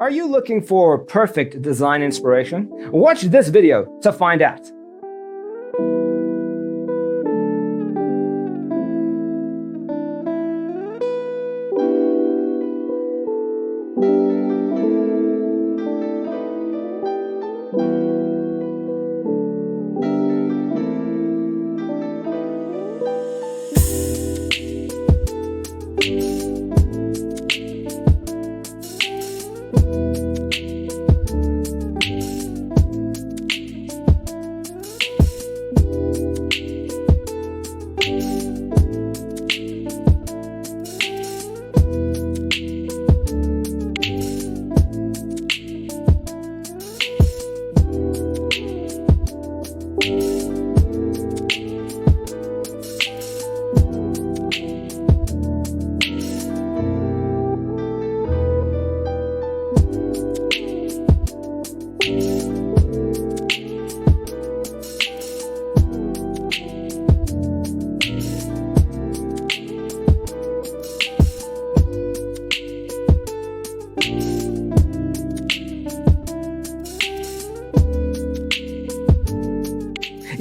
Are you looking for perfect design inspiration? Watch this video to find out.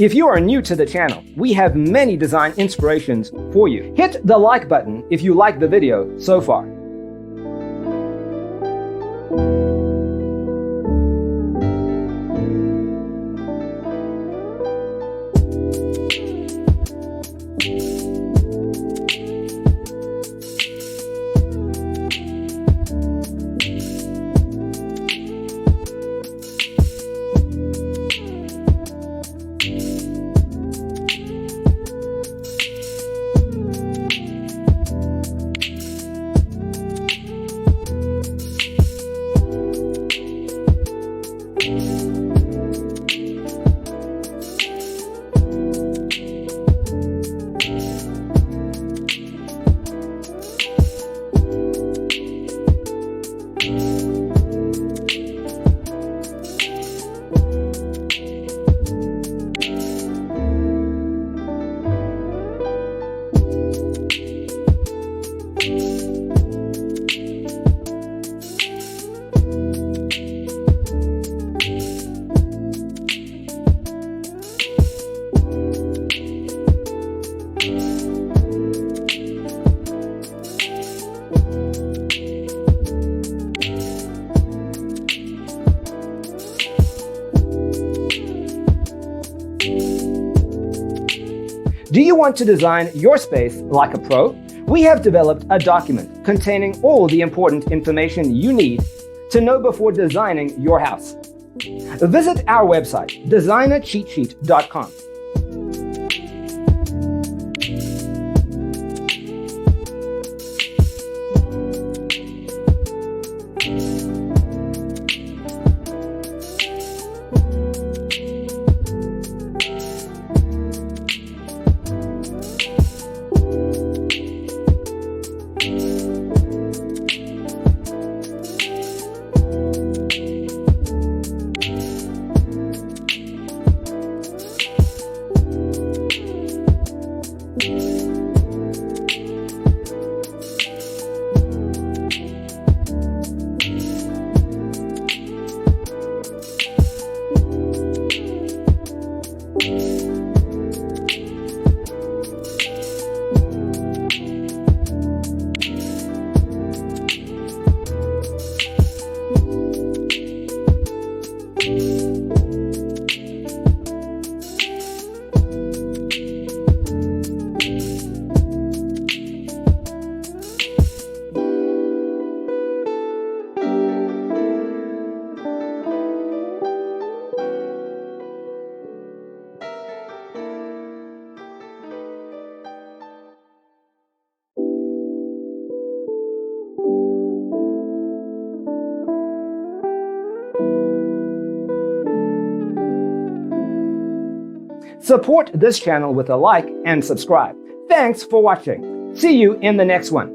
If you are new to the channel, we have many design inspirations for you. Hit the like button if you like the video so far. Do you want to design your space like a pro? We have developed a document containing all the important information you need to know before designing your house. Visit our website, designercheatsheet.com. Support this channel with a like and subscribe. Thanks for watching. See you in the next one.